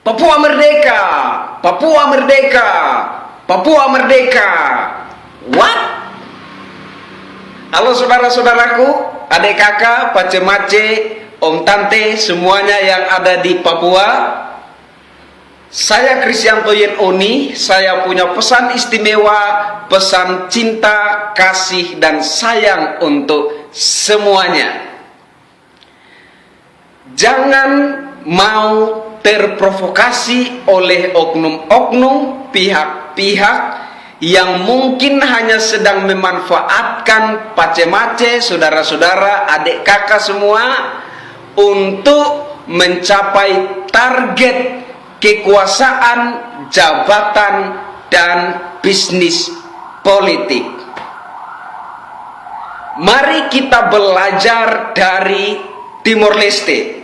Papua merdeka, Papua merdeka, Papua merdeka. What? Halo saudara-saudaraku, adik kakak, pace-mace, om tante, semuanya yang ada di Papua. Saya Kristianto Yen Oni, saya punya pesan istimewa, pesan cinta, kasih, dan sayang untuk semuanya. Jangan mau terprovokasi oleh oknum-oknum pihak-pihak yang mungkin hanya sedang memanfaatkan pace-mace, saudara-saudara, adik kakak semua untuk mencapai target kekuasaan, jabatan, dan bisnis politik. Mari kita belajar dari Timor Leste.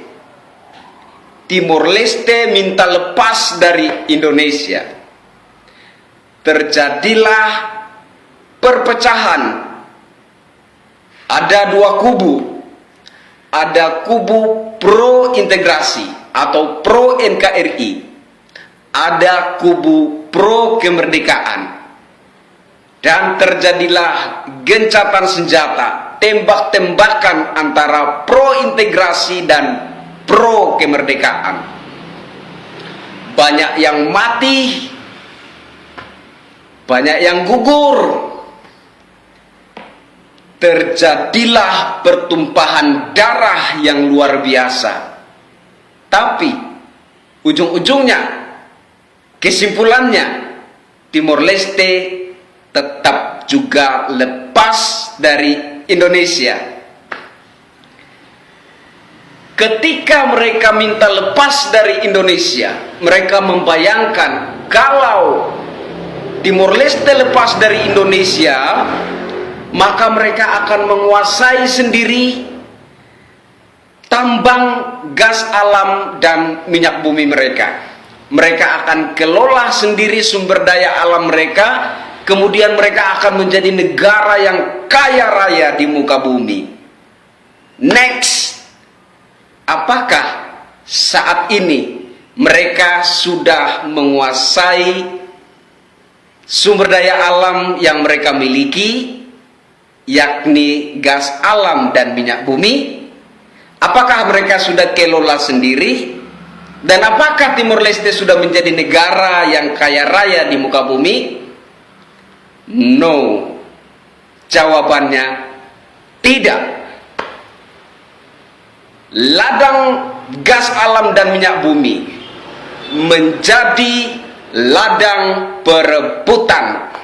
Timor Leste minta lepas dari Indonesia. Terjadilah perpecahan. Ada dua kubu. Ada kubu pro integrasi atau pro NKRI. Ada kubu pro kemerdekaan. Dan terjadilah gencatan senjata, tembak-tembakan antara pro integrasi dan pro kemerdekaan. Banyak yang mati, banyak yang gugur. Terjadilah pertumpahan darah yang luar biasa. Tapi ujung-ujungnya, kesimpulannya, Timor Leste tetap juga lepas dari Indonesia. Ketika mereka minta lepas dari Indonesia, mereka membayangkan kalau Timor Leste lepas dari Indonesia, maka mereka akan menguasai sendiri tambang gas alam dan minyak bumi mereka. Mereka akan kelola sendiri sumber daya alam mereka, kemudian mereka akan menjadi negara yang kaya raya di muka bumi. Next, apakah saat ini mereka sudah menguasai sumber daya alam yang mereka miliki, yakni gas alam dan minyak bumi? Apakah mereka sudah kelola sendiri? Dan apakah Timor Leste sudah menjadi negara yang kaya raya di muka bumi? No. Jawabannya tidak. Ladang gas alam dan minyak bumi menjadi ladang perebutan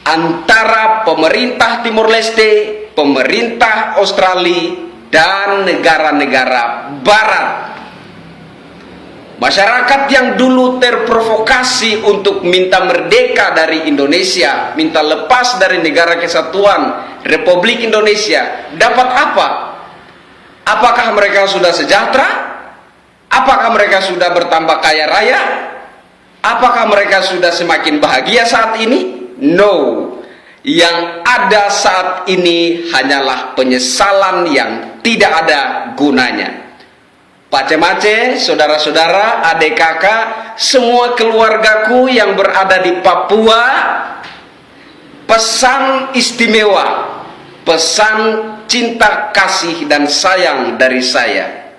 antara pemerintah Timor Leste, pemerintah Australia, dan negara-negara barat. Masyarakat yang dulu terprovokasi untuk minta merdeka dari Indonesia, minta lepas dari negara kesatuan Republik Indonesia, dapat apa? Apakah mereka sudah sejahtera? Apakah mereka sudah bertambah kaya raya? Apakah mereka sudah semakin bahagia saat ini? No. Yang ada saat ini hanyalah penyesalan yang tidak ada gunanya. Pace-mace, saudara-saudara, adik kakak, semua keluargaku yang berada di Papua, pesan istimewa, pesan cinta, kasih, dan sayang dari saya.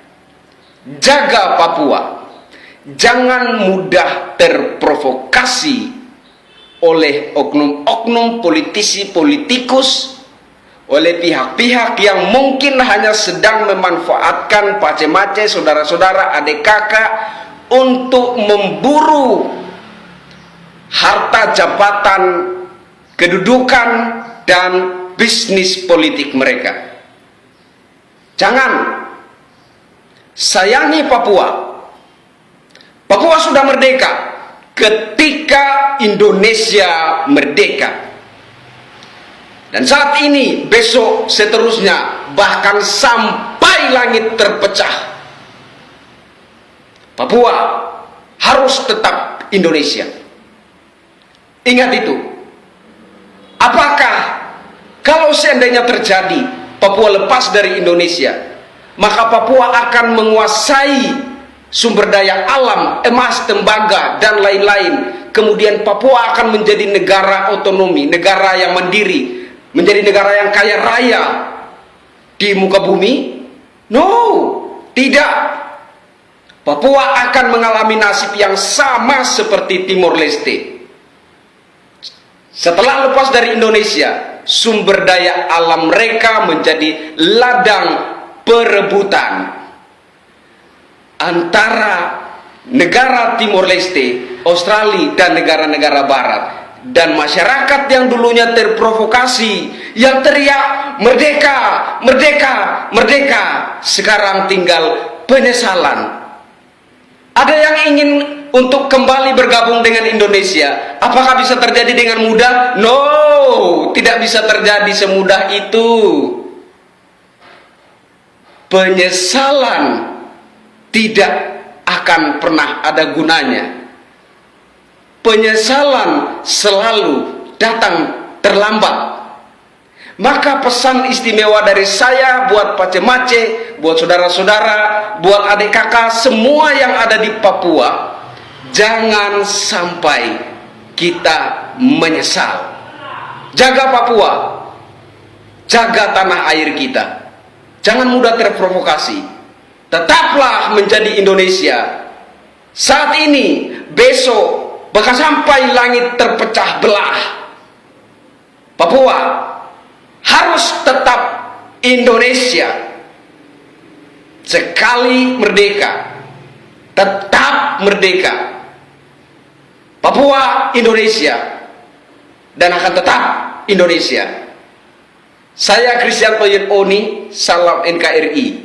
Jaga Papua. Jangan mudah terprovokasi oleh oknum-oknum politisi-politikus, oleh pihak-pihak yang mungkin hanya sedang memanfaatkan pace-mace, saudara-saudara, adik kakak untuk memburu harta jabatan, kedudukan, dan bisnis politik mereka. Jangan. Sayangi Papua. Papua sudah merdeka ketika Indonesia merdeka. Dan saat ini, besok, seterusnya, bahkan sampai langit terpecah, Papua harus tetap Indonesia. Ingat itu. Apakah kalau seandainya terjadi Papua lepas dari Indonesia, maka Papua akan menguasai sumber daya alam, emas, tembaga, dan lain-lain. Kemudian Papua akan menjadi negara otonomi, negara yang mandiri, menjadi negara yang kaya raya di muka bumi? No, tidak. Papua akan mengalami nasib yang sama seperti Timor Leste. Setelah lepas dari Indonesia, sumber daya alam mereka menjadi ladang perebutan antara negara Timor Leste, Australia, dan negara-negara barat. Dan masyarakat yang dulunya terprovokasi, yang teriak merdeka, merdeka, merdeka, sekarang tinggal penyesalan. Ada yang ingin untuk kembali bergabung dengan Indonesia. Apakah bisa terjadi dengan mudah? No, tidak bisa terjadi semudah itu. Penyesalan tidak akan pernah ada gunanya. Penyesalan selalu datang terlambat. Maka pesan istimewa dari saya buat Pace-Mace, buat saudara-saudara, buat adik kakak, semua yang ada di Papua, jangan sampai kita menyesal. Jaga Papua, jaga tanah air kita, jangan mudah terprovokasi. Tetaplah menjadi Indonesia. Saat ini, besok, bahkan sampai langit terpecah belah, Papua harus tetap Indonesia. Sekali merdeka, tetap merdeka. Papua Indonesia, dan akan tetap Indonesia. Saya Kristianto Oni, salam NKRI.